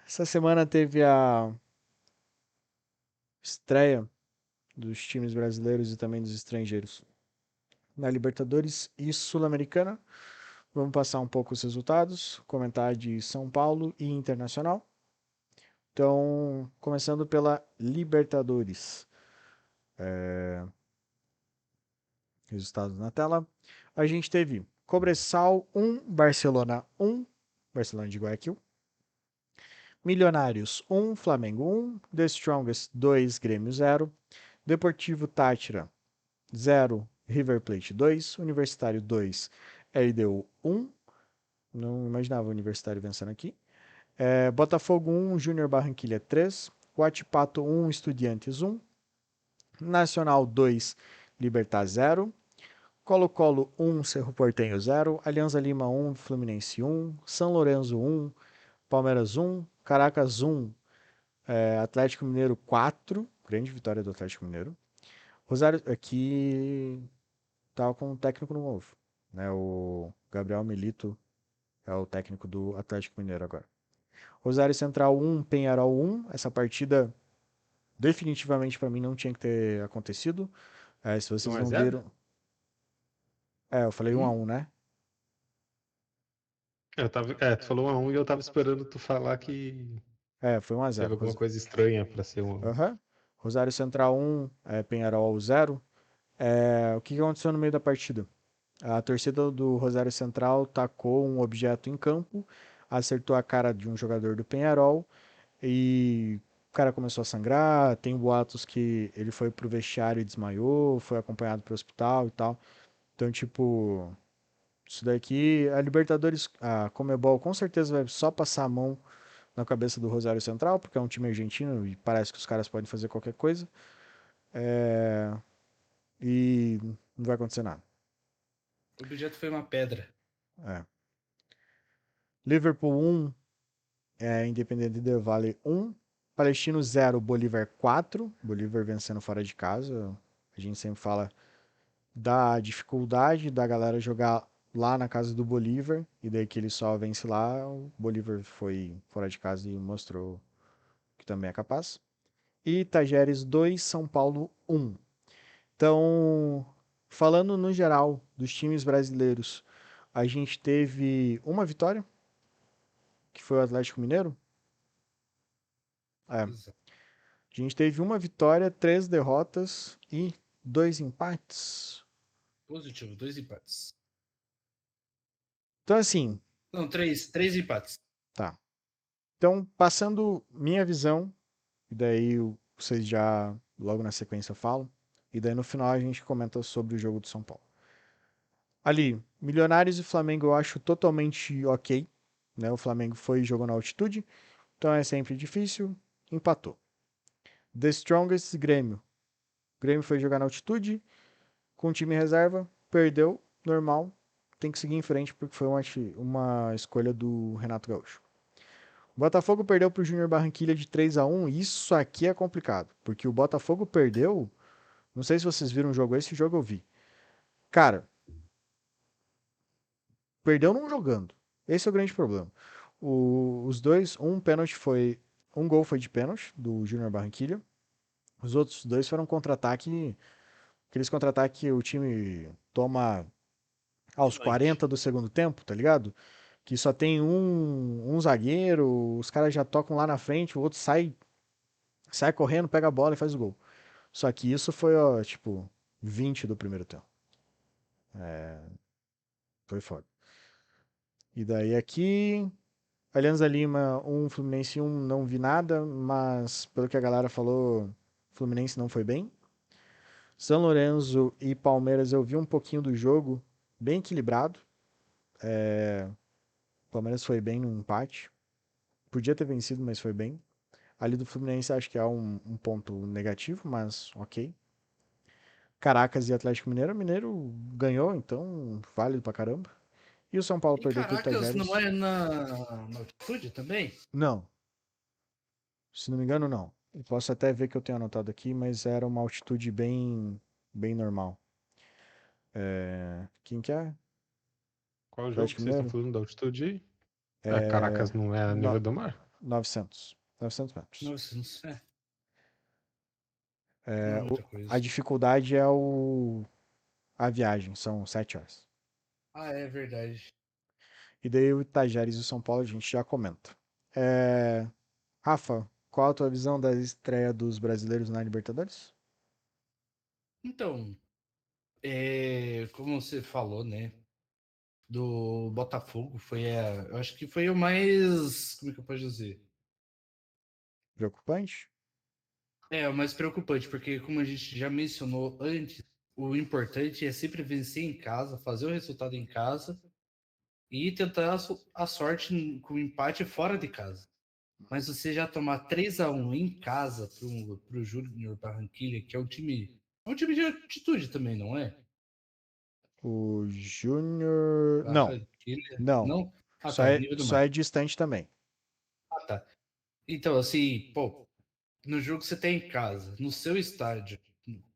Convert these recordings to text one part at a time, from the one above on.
Essa semana teve a estreia dos times brasileiros e também dos estrangeiros na Libertadores e Sul-Americana. Vamos passar um pouco os resultados, comentar de São Paulo e Internacional. Então, começando pela Libertadores. Resultados na tela. A gente teve Cobresal 1, Barcelona 1, Barcelona de Guayaquil. Milionários 1, Flamengo 1, The Strongest 2, Grêmio 0, Deportivo Táchira 0, River Plate 2, Universitário 2, LDU 1. Não imaginava o Universitário vencendo aqui. Botafogo 1, Júnior Barranquilha 3, Huachipato 1, Estudiantes 1, Nacional 2, Libertad 0, Colo-Colo 1, Cerro Porteño 0, Alianza Lima 1, Fluminense 1, São Lourenço 1, Palmeiras 1, Caracas 1, Atlético Mineiro 4, grande vitória do Atlético Mineiro. Rosário aqui tava com um técnico novo, né? O Gabriel Milito é o técnico do Atlético Mineiro agora. Rosário Central 1, Penharol 1. Essa partida definitivamente para mim não tinha que ter acontecido. Se Foi vocês 1 a não 0? viram, eu falei 1 a Hum? 1, né? Tu falou 1 a 1 e eu tava esperando tu falar que Foi 1 a teve 0. alguma coisa estranha pra ser 1 a 1. Uhum. Rosário Central 1, Penharol 0. O que aconteceu no meio da partida? A torcida do Rosário Central tacou um objeto em campo, acertou a cara de um jogador do Penharol e o cara começou a sangrar. Tem boatos que ele foi pro vestiário e desmaiou, foi acompanhado pro hospital e tal. Então, tipo, isso daqui, a Libertadores, a Comebol com certeza vai só passar a mão na cabeça do Rosário Central, porque é um time argentino e parece que os caras podem fazer qualquer coisa. É, e não vai acontecer nada. O objeto foi uma pedra. É. Liverpool 1, Independente Del Valle 1, Palestino 0, Bolívar 4. Bolívar vencendo fora de casa. A gente sempre fala da dificuldade da galera jogar lá na casa do Bolívar, e daí que ele só vence lá. O Bolívar foi fora de casa e mostrou que também é capaz. E Tajeres 2, São Paulo 1. Então, falando no geral dos times brasileiros, a gente teve uma vitória, que foi o Atlético Mineiro. A Exato. gente teve uma vitória, 3 derrotas e 2 empates. Positivo, 2 empates. Então, assim, Não, três empates. tá. Então, passando minha visão, e daí vocês já logo na sequência falam, e daí no final a gente comenta sobre o jogo do São Paulo. Ali, Milionários e Flamengo eu acho totalmente ok, né? O Flamengo foi e jogou na altitude, então é sempre difícil, empatou. The Strongest Grêmio. Grêmio foi jogar na altitude, com o time em reserva, perdeu, normal, tem que seguir em frente porque foi uma escolha do Renato Gaúcho. O Botafogo perdeu para o Júnior Barranquilha de 3 a 1. Isso aqui é complicado, porque o Botafogo perdeu. Não sei se vocês viram o jogo, esse jogo eu vi. Cara, perdeu não jogando. Esse é o grande problema. Os dois, um pênalti foi. Um gol foi de pênalti do Júnior Barranquilha. Os outros dois foram contra-ataque. Aqueles contra-ataque que o time toma De aos noite. 40 do segundo tempo, tá ligado? Que só tem um zagueiro, os caras já tocam lá na frente, o outro sai correndo, pega a bola e faz o gol. Só que isso foi, ó, tipo, 20 do primeiro tempo. Foi foda. E daí aqui, Alianza Lima 1, Fluminense 1, não vi nada, mas pelo que a galera falou, Fluminense não foi bem. São Lourenço e Palmeiras eu vi um pouquinho do jogo, bem equilibrado. O Palmeiras foi bem no empate. Podia ter vencido, mas foi bem. Ali do Fluminense acho que há um ponto negativo, mas ok. Caracas e Atlético Mineiro. Mineiro ganhou, então válido pra caramba. E o São Paulo E perdeu pro Caracas não Tajeres. é na altitude também? Não, se não me engano, não. Eu posso até ver que eu tenho anotado aqui, mas era uma altitude bem normal. Quem que é? Qual jogo Atlético que vocês estão Mineiro? falando da altitude aí? É, Caracas não é a nível no- do mar? 900 metros. Nossa, não sei. Não É, é muita coisa. a dificuldade é a viagem, são 7 horas. Ah, é verdade. E daí o Itajeres e o São Paulo a gente já comenta. É, Rafa, qual a tua visão da estreia dos brasileiros na Libertadores? Então, como você falou, né? Do Botafogo eu acho que foi o mais, como é que eu posso dizer? Preocupante? É, o mais preocupante, porque como a gente já mencionou antes, o importante é sempre vencer em casa, fazer o resultado em casa e tentar a sorte com o empate fora de casa. Mas você já tomar 3-1 em casa pro Júnior Barranquilla, que é um time de altitude também, não é? O Júnior. Não, Barranquilla, não. não? Ah, tá, nível do Só mar. é distante também. Ah, tá. Então, assim, pô, no jogo que você tem em casa, no seu estádio,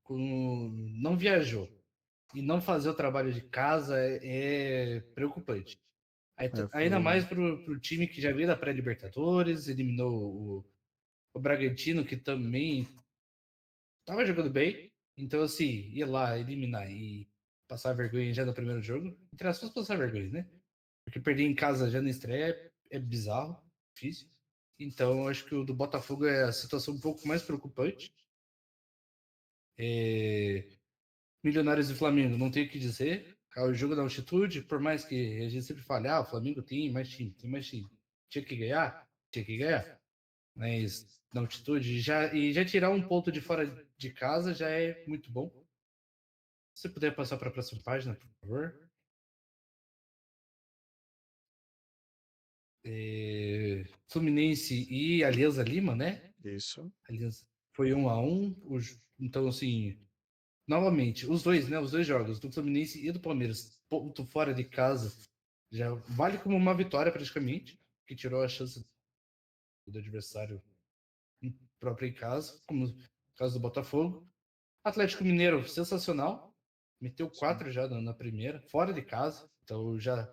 não viajou e não fazer o trabalho de casa é preocupante. É, Ainda foi. mais pro time que já veio da pré-Libertadores, eliminou o Bragantino, que também tava jogando bem. Então, assim, ir lá, eliminar e passar vergonha já no primeiro jogo, entre aspas, passar vergonha, né? Porque perder em casa já na estreia é bizarro, difícil. Então, eu acho que o do Botafogo é a situação um pouco mais preocupante. Milionários e Flamengo, não tenho o que dizer. O jogo da altitude, por mais que a gente sempre fale, o Flamengo tem mais time, tem mais time. Tinha que ganhar? Tinha que ganhar. Mas na altitude, já tirar um ponto de fora de casa já é muito bom. Se você puder passar para a próxima página, por favor. Fluminense e Alianza Lima, né? Isso. Alianza foi 1-1. Então, assim, novamente, os dois, né? Os dois jogos, do Fluminense e do Palmeiras, ponto fora de casa, já vale como uma vitória praticamente, que tirou a chance do adversário próprio em casa, como no caso do Botafogo. Atlético Mineiro, sensacional. Meteu Sim. 4 já na primeira, fora de casa. Então já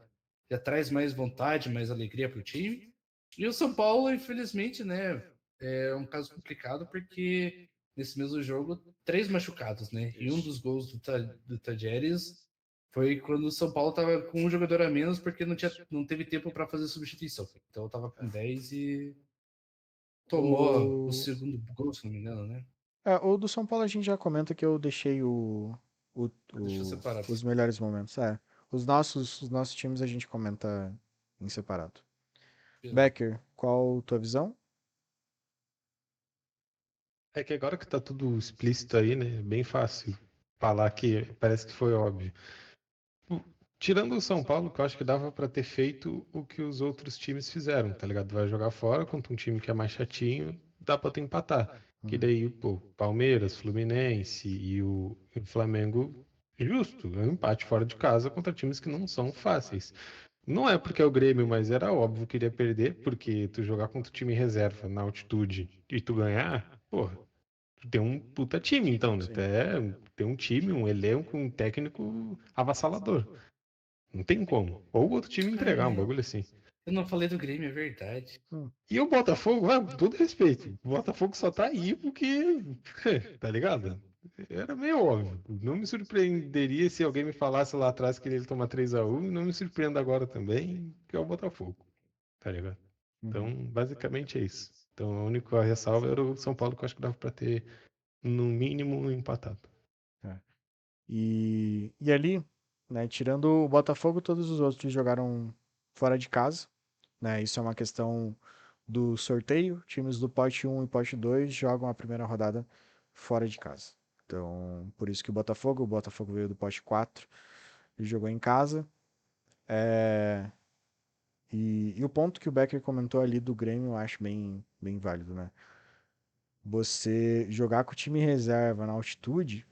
traz mais vontade, mais alegria para o time. E o São Paulo, infelizmente, né? É um caso complicado porque nesse mesmo jogo, 3 machucados, né? E um Isso. dos gols do Tajeres foi quando o São Paulo estava com um jogador a menos porque não teve tempo para fazer substituição. Então estava com 10 e tomou o O... segundo gol, se não me engano, né? o do São Paulo a gente já comenta que eu deixei Deixa eu separar. os melhores momentos. Os nossos times a gente comenta em separado. Becker, qual tua visão? É que agora que tá tudo explícito aí, né? É bem fácil falar que parece que foi óbvio. Tipo, tirando o São Paulo, que eu acho que dava pra ter feito o que os outros times fizeram, tá ligado? Vai jogar fora contra um time que é mais chatinho, dá pra tu empatar. Que Uhum. daí, pô, Palmeiras, Fluminense e o Flamengo, justo, é um empate fora de casa contra times que não são fáceis. Não é porque é o Grêmio, mas era óbvio que iria perder, porque tu jogar contra o time reserva na altitude e tu ganhar, porra, tu tem um puta time, então, né? Sim. Até tem um time, um elenco, um técnico avassalador. Não tem como. Ou o outro time entregar um bagulho assim. Eu não falei do Grêmio, é verdade. Hum. E o Botafogo, com todo respeito, o Botafogo só tá aí porque, tá ligado? Era meio óbvio. Não me surpreenderia se alguém me falasse lá atrás que ele ia tomar 3-1 e não me surpreenda agora também, que é o Botafogo, tá ligado? Uhum. Então, basicamente é isso. Então, a única ressalva era o São Paulo, que eu acho que dava pra ter, no mínimo, empatado. É. E ali, né, tirando o Botafogo, todos os outros jogaram fora de casa, né? Isso é uma questão do sorteio. Times do pote um e pote 2 jogam a primeira rodada fora de casa. Então, por isso que o Botafogo veio do pote 4 e jogou em casa. É, e o ponto que o Becker comentou ali do Grêmio eu acho bem válido, né? Você jogar com o time reserva na altitude,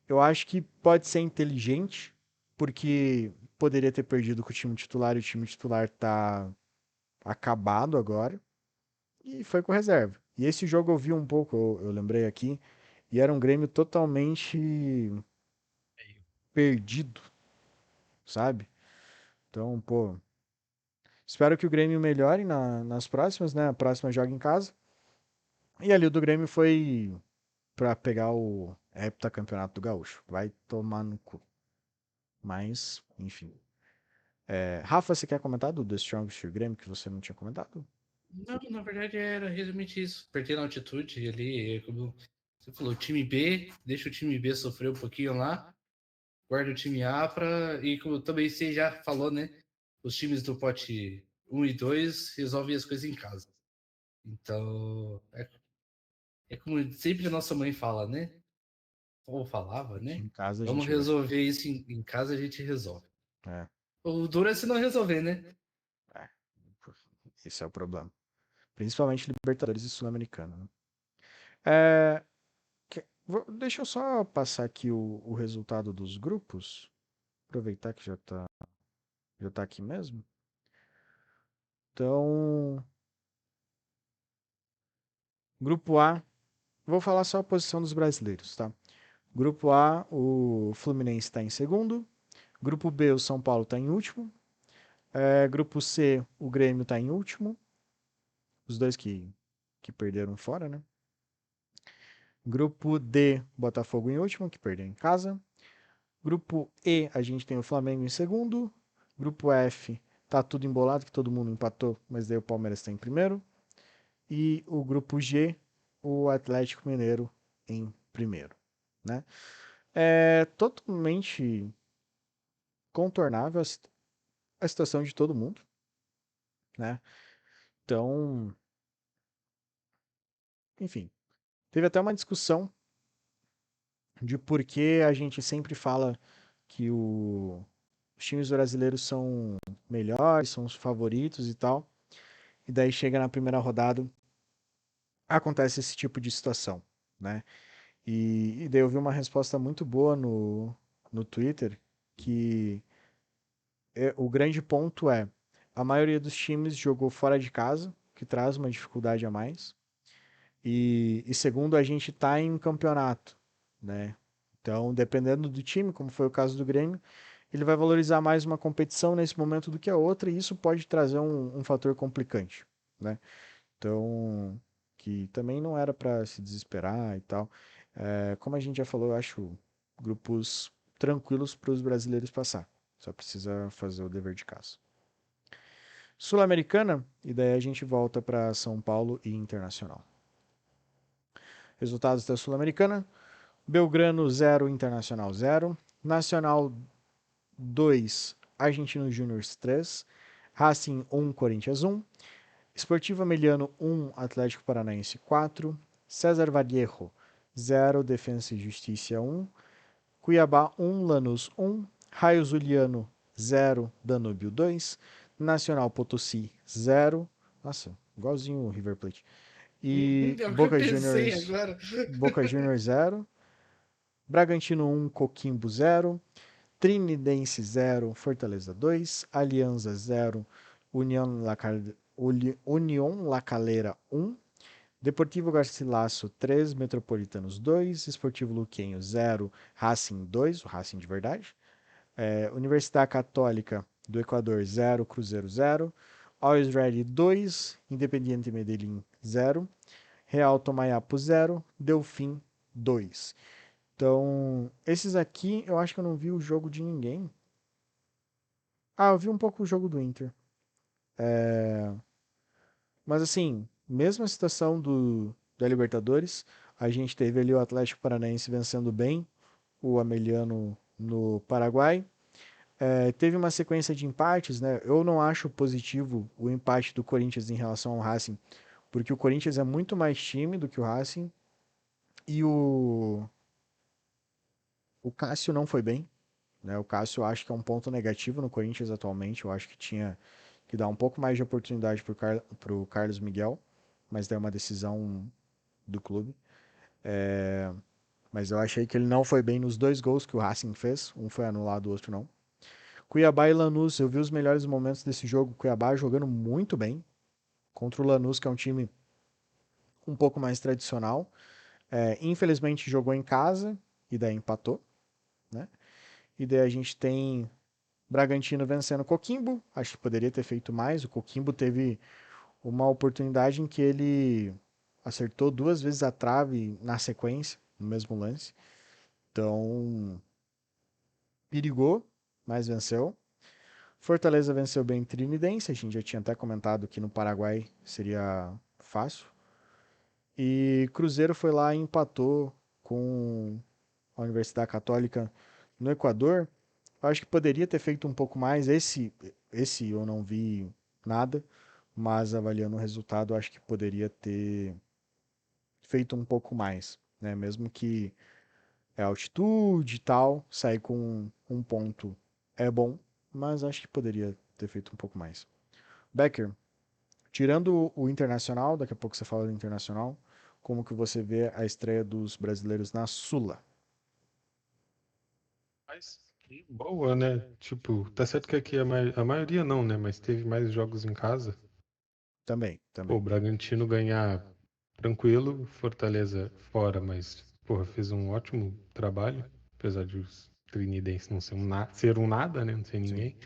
eu acho que pode ser inteligente, porque poderia ter perdido com o time titular e o time titular tá acabado agora, e foi com reserva. E esse jogo eu vi um pouco, eu lembrei aqui, e era um Grêmio totalmente perdido, sabe? Então, pô, Espero que o Grêmio melhore nas próximas, né? A próxima joga em casa. E ali o do Grêmio foi pra pegar o heptacampeonato do Gaúcho. Vai tomar no cu. Mas, enfim. Rafa, você quer comentar do The Strongest Grêmio que você não tinha comentado? Não, na verdade era realmente isso. Perder na altitude ali, como você falou, time B, deixa o time B sofrer um pouquinho lá, guarda o time A pra. E como também você já falou, né? Os times do pote 1 e 2 resolvem as coisas em casa. Então, é como sempre a nossa mãe fala, né? Ou falava, né? Em casa a Vamos gente vê. resolver isso em casa, a gente resolve. É, O duro é se não resolver, né? é. Esse é o problema. Principalmente Libertadores e Sul-Americana, né? É, deixa eu só passar aqui o resultado dos grupos. Aproveitar que já tá aqui mesmo. Então, grupo A, vou falar só a posição dos brasileiros, tá? Grupo A, o Fluminense está em segundo. Grupo B, o São Paulo está em último. Grupo C, o Grêmio está em último. Os dois que perderam fora, né? Grupo D, Botafogo em último, que perdeu em casa. Grupo E, a gente tem o Flamengo em segundo. Grupo F, tá tudo embolado, que todo mundo empatou, mas daí o Palmeiras está em primeiro. E o grupo G, o Atlético Mineiro em primeiro, né? É totalmente contornável a situação de todo mundo, né? Então, enfim, teve até uma discussão de por que a gente sempre fala que os times brasileiros são melhores, são os favoritos e tal. E daí chega na primeira rodada, acontece esse tipo de situação, né? E daí eu vi uma resposta muito boa no Twitter, que o grande ponto é, a maioria dos times jogou fora de casa, que traz uma dificuldade a mais. E segundo, a gente está em um campeonato, né? Então, dependendo do time, como foi o caso do Grêmio, ele vai valorizar mais uma competição nesse momento do que a outra, e isso pode trazer um fator complicante, né? Então, que também não era para se desesperar e tal. Como a gente já falou, eu acho grupos tranquilos para os brasileiros passar. Só precisa fazer o dever de casa. Sul-Americana, e daí a gente volta para São Paulo e Internacional. Resultados da Sul-Americana: Belgrano 0, Internacional 0. Nacional 2, Argentino Júnior 3. Racing 1, Corinthians 1. Esportivo Ameliano 1, Atlético Paranaense 4. César Vallejo 0, Defensa e Justiça 1. Cuiabá 1, Lanús 1. Raio Zuliano 0, Danúbio 2. Nacional Potosí 0. Nossa, igualzinho o River Plate. E É o que eu pensei agora. Boca Juniors 0. Bragantino 1, Coquimbo 0. Trinidense 0, Fortaleza 2. Alianza 0, União La Calera 1. Deportivo Garcilaso 3, Metropolitanos 2. Esportivo Luquenho 0, Racing 2, o Racing de verdade. Universidade Católica do Equador 0, Cruzeiro 0. Always Ready 2, Independiente Medellín 0. Real Tomayapo 0, Delfim 2. Então, esses aqui eu acho que eu não vi o jogo de ninguém. Ah, eu vi um pouco o jogo do Inter. Mas assim, mesma situação da Libertadores, a gente teve ali o Atlético Paranaense vencendo bem o Ameliano no Paraguai. Teve uma sequência de empates, né? Eu não acho positivo o empate do Corinthians em relação ao Racing, porque o Corinthians é muito mais time do que o Racing e o Cássio não foi bem, né? O Cássio eu acho que é um ponto negativo no Corinthians atualmente. Eu acho que tinha que dar um pouco mais de oportunidade para o Carlos Miguel, mas daí é uma decisão do clube. Mas eu achei que ele não foi bem nos dois gols que o Racing fez. Um foi anulado, o outro não. Cuiabá e Lanús, eu vi os melhores momentos desse jogo. Cuiabá jogando muito bem contra o Lanús, que é um time um pouco mais tradicional. Infelizmente jogou em casa e daí empatou, né? E daí a gente tem Bragantino vencendo o Coquimbo. Acho que poderia ter feito mais. O Coquimbo teve uma oportunidade em que ele acertou 2 vezes a trave na sequência, no mesmo lance. Então, perigou, mas venceu. Fortaleza venceu bem Trinidense. A gente já tinha até comentado que no Paraguai seria fácil. E Cruzeiro foi lá e empatou com a Universidade Católica no Equador. Eu acho que poderia ter feito um pouco mais. Esse eu não vi nada, mas avaliando o resultado, eu acho que poderia ter feito um pouco mais, né? Mesmo que é altitude e tal, sair com um ponto é bom, mas acho que poderia ter feito um pouco mais. Becker, tirando o Internacional, daqui a pouco você fala do Internacional, como que você vê a estreia dos brasileiros na Sula? Mas que boa, né? Tipo, tá certo que aqui a maioria não, né? Mas teve mais jogos em casa. Também, Pô, o também. Bragantino ganhar tranquilo, Fortaleza fora, mas, porra, fez um ótimo trabalho, apesar de os trinidenses não ser um nada, né? Não ser Sim. ninguém.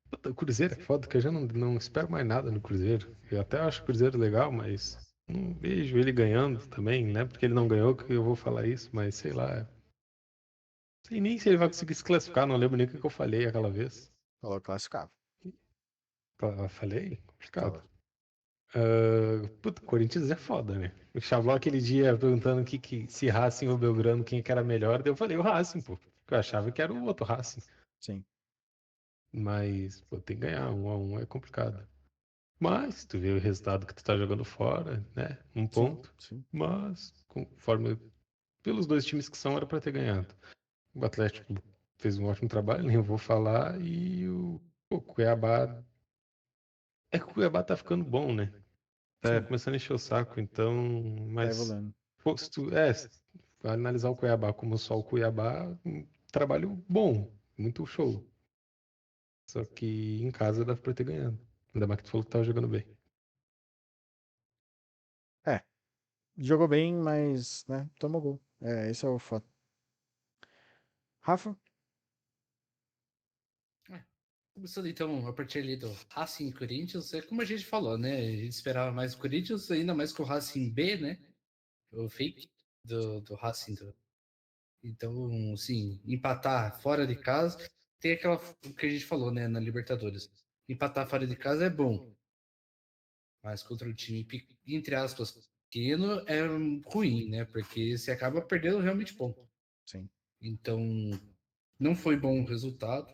Puta, o Cruzeiro é foda, que eu já não espero mais nada no Cruzeiro. Eu até acho o Cruzeiro legal, mas não vejo ele ganhando também, né? Porque ele não ganhou que eu vou falar isso, mas sei lá. Sei nem se ele vai conseguir se classificar, não lembro nem o que eu falei aquela vez. Falou classificava. Falei? Complicado. Falou. Puta, o Corinthians é foda, né? O Xavier aquele dia perguntando se Racing ou Belgrano quem que era melhor, daí eu falei o Racing, pô. Porque eu achava que era o outro Racing. Sim, Mas, pô, tem que ganhar, 1-1 é complicado. Mas, tu vê o resultado que tu tá jogando fora, né? Um sim, ponto. sim. Mas, conforme pelos dois times que são, era pra ter ganhado. O Atlético fez um ótimo trabalho, nem eu vou falar, e o Cuiabá. É que o Cuiabá tá ficando bom, né? Tá Sim, começando a encher o saco, então. tá Mas, evoluindo. pô, se tu analisar o Cuiabá como só o Cuiabá, trabalho bom, muito show. Só que em casa dá pra ter ganhado. Ainda mais que tu falou que tava jogando bem. É, jogou bem, mas, né, tomou gol. É, esse é o fato. Rafa? Ah, começando então a partir ali do Racing e Corinthians, é como a gente falou, né? A gente esperava mais o Corinthians, ainda mais com o Racing B, né? O fake do Racing. Então, sim, empatar fora de casa, tem aquela o que a gente falou, né, na Libertadores. Empatar fora de casa é bom, mas contra um time, entre aspas, pequeno é ruim, né? Porque você acaba perdendo realmente ponto. Sim. Então, não foi bom o resultado.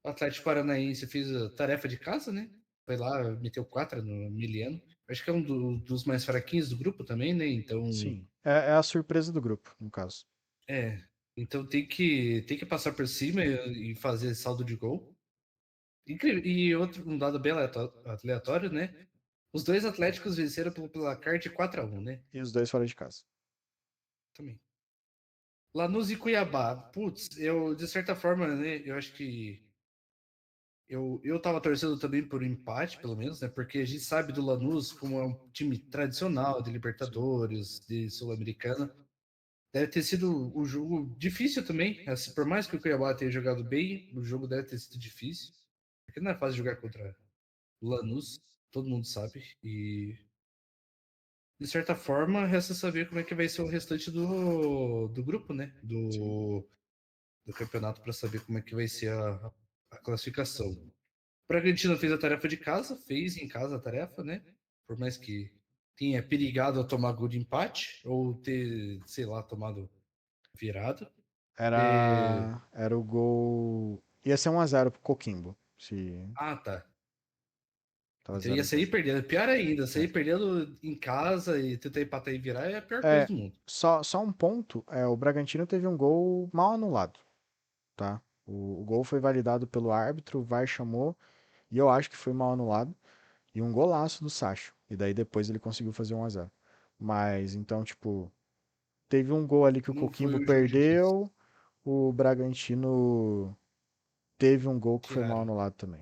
O Atlético Paranaense fez a tarefa de casa, né? Foi lá, meteu 4 no Miliano. Acho que é um dos mais fraquinhos do grupo também, né? Então, Sim. É a surpresa do grupo, no caso. é. Então tem que passar por cima e fazer saldo de gol. Incrível. E outro, um dado bem aleatório, né? Os dois Atléticos venceram pelo placar de 4-1, né? E os dois fora de casa. Também. Lanús e Cuiabá. Putz, eu, de certa forma, né? Eu acho que eu tava torcendo também por um empate, pelo menos, né? Porque a gente sabe do Lanús como é um time tradicional de Sim. Libertadores, de Sul-Americana. Deve ter sido um jogo difícil também. Assim, por mais que o Cuiabá tenha jogado bem, o jogo deve ter sido difícil. Porque não é fácil jogar contra o Lanús, todo mundo sabe. E, de certa forma, resta saber como é que vai ser o restante do grupo, né? Sim. Do campeonato para saber como é que vai ser a classificação. O Bragantino fez a tarefa de casa, fez em casa a tarefa, né? Por mais que tenha perigado a tomar gol de empate ou ter, sei lá, tomado virada. É... Era o gol. Ia ser 1-0 pro Coquimbo. Se Ah, tá. tava Então zero ia a sair zero. perdendo. Pior ainda, É. sair perdendo em casa e tentar empatar e virar é a pior coisa É, do mundo. só um ponto. O Bragantino teve um gol mal anulado, tá? O gol foi validado pelo árbitro, o VAR chamou, e eu acho que foi mal anulado. E um golaço do Sacho. E daí depois ele conseguiu fazer 1-0. Mas então, tipo, teve um gol ali que o Não foi Coquimbo um jogo difícil. perdeu, o Bragantino teve um gol que foi mal Tiraram. anulado também.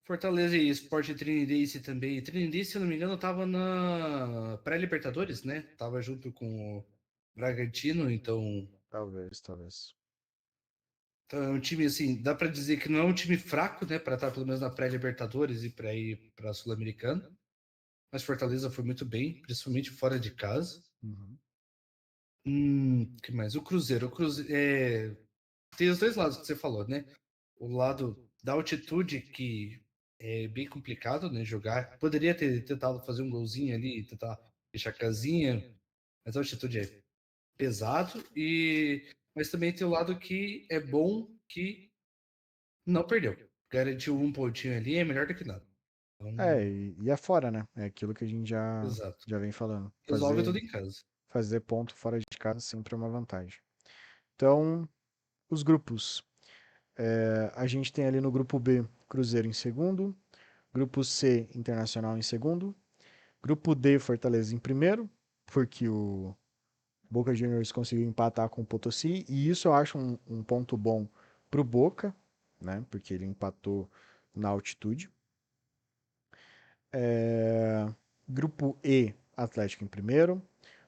Fortaleza e Sport Trinidense também. Trinidense, se eu não me engano, tava na pré-Libertadores, né? Tava junto com o Bragantino, então. Talvez. Então é um time, assim, dá pra dizer que não é um time fraco, né, pra estar pelo menos na pré-Libertadores e pra ir pra Sul-Americana. Mas Fortaleza foi muito bem, principalmente fora de casa. Uhum. Que mais? O Cruzeiro. Tem os dois lados que você falou, né? O lado da altitude, que é bem complicado, né? Jogar. Poderia ter tentado fazer um golzinho ali, tentar deixar a casinha, mas a altitude é pesado. Mas também tem o lado que é bom, que não perdeu. Garantiu um pontinho ali, é melhor do que nada. Então, E é fora, né? É aquilo que a gente exato. já vem falando. Resolve tudo em casa. Fazer ponto fora de casa sempre é uma vantagem. Então, os grupos. A gente tem ali no grupo B, Cruzeiro em segundo. Grupo C, Internacional em segundo. Grupo D, Fortaleza em primeiro, porque o Boca Juniors conseguiu empatar com o Potosí. E isso eu acho um ponto bom pro Boca, né? Porque ele empatou na altitude. Grupo E, Atlético em primeiro.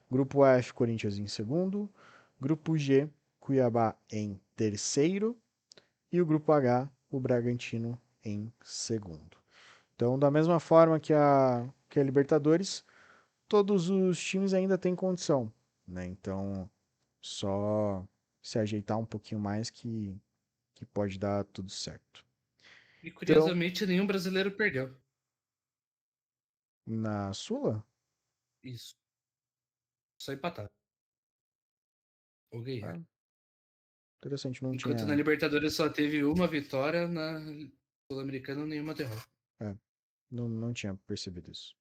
Grupo F, Corinthians em segundo. Grupo G, Cuiabá em terceiro. E o grupo H, o Bragantino em segundo. Então, da mesma forma que a Libertadores, todos os times ainda têm condição, né? Então, só se ajeitar um pouquinho mais que pode dar tudo certo. E Então, curiosamente, nenhum brasileiro perdeu. na Sula, Isso. Só empatar. Ou ganhar. é interessante, não Enquanto na tinha, Libertadores só teve uma vitória, na Sul-Americana nenhuma derrota. não tinha percebido isso.